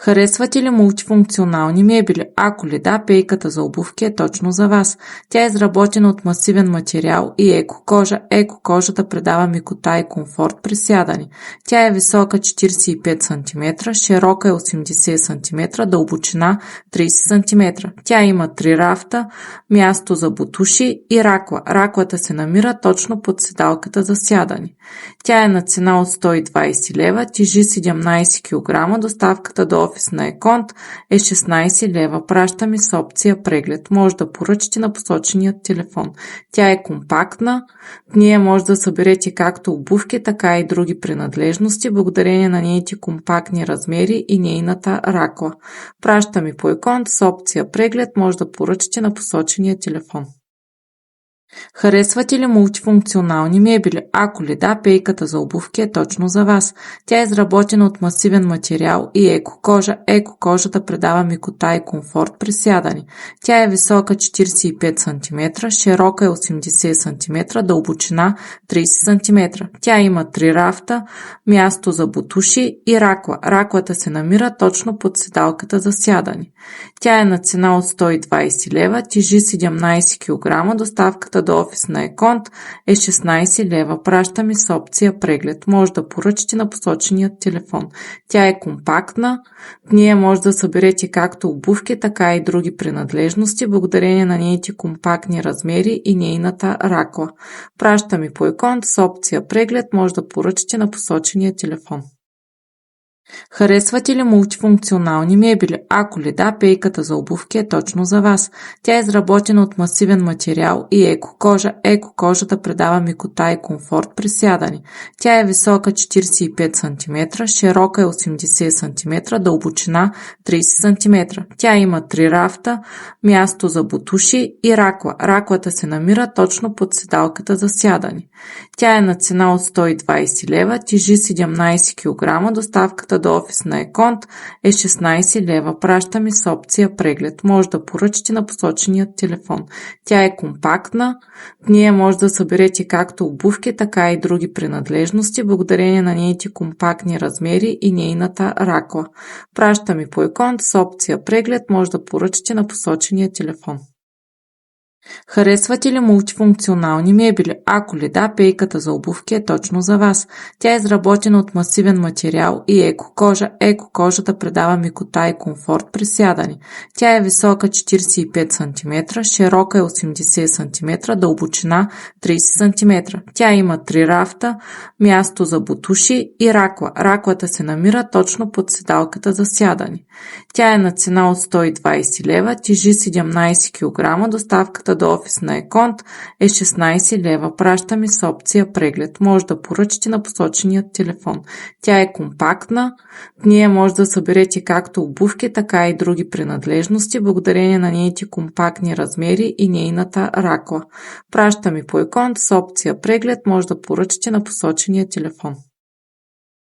Харесвате ли мултифункционални мебели? Ако ли да, пейката за обувки е точно за вас. Тя е изработена от масивен материал и екокожа. Екокожата предава мекота и комфорт при сядане. Тя е висока 45 см, широка е 80 см, дълбочина 30 см. Тя има 3 рафта, място за бутуши и ракла. Раклата се намира точно под седалката за сядане. Тя е на цена от 120 лева, тежи 17 кг, доставката до офис на Еконт е 16 лева. Пращаме с опция преглед. Може да поръчате на посочения телефон. Тя е компактна. В нея може да съберете както обувки, така и други принадлежности, благодарение на нейните компактни размери и нейната ракла. Пращаме по Еконт с опция преглед. Може да поръчате на посочения телефон. Харесвате ли мултифункционални мебели? Ако ли да, пейката за обувки е точно за вас. Тя е изработена от масивен материал и екокожа. Екокожата предава мекота и комфорт при сядане. Тя е висока 45 см, широка е 80 см, дълбочина 30 см. Тя има 3 рафта, място за бутуши и ракла. Раклата се намира точно под седалката за сядане. Тя е на цена от 120 лева, тежи 17 кг, доставката до офис на Еконт е 16 лева. Пращаме с опция преглед. Може да поръчате на посочения телефон. Тя е компактна. В нея може да съберете както обувки, така и други принадлежности, благодарение на нейните компактни размери и нейната ракла. Пращаме по Еконт с опция преглед. Може да поръчате на посочения телефон. Харесвате ли мултифункционални мебели? Ако ли да, пейката за обувки е точно за вас. Тя е изработена от масивен материал и екокожа. Екокожата предава мекота и комфорт при сядане. Тя е висока 45 см, широка е 80 см, дълбочина 30 см. Тя има 3 рафта, място за бутуши и ракла. Раклата се намира точно под седалката за сядане. Тя е на цена от 120 лева, тежи 17 кг, доставката до офис на Еконт е 16 лева. Пращаме с опция преглед. Може да поръчате на посочения телефон. Тя е компактна. В нея може да съберете както обувки, така и други принадлежности, благодарение на нейните компактни размери и нейната ракла. Пращаме по Еконт с опция преглед. Може да поръчате на посочения телефон. Харесвате ли мултифункционални мебели? Ако ли да, пейката за обувки е точно за вас. Тя е изработена от масивен материал и екокожа. Екокожата предава мекота и комфорт при сядане. Тя е висока 45 см, широка е 80 см, дълбочина 30 см. Тя има 3 рафта, място за бутуши и ракла. Раклата се намира точно под седалката за сядане. Тя е на цена от 120 лева, тежи 17 кг, доставката до офис на Еконт е 16 лева. Пращаме с опция преглед. Може да поръчате на посочения телефон. Тя е компактна. В нея може да съберете както обувки, така и други принадлежности, благодарение на нейните компактни размери и нейната ракла. Пращаме по Еконт с опция преглед. Може да поръчате на посочения телефон.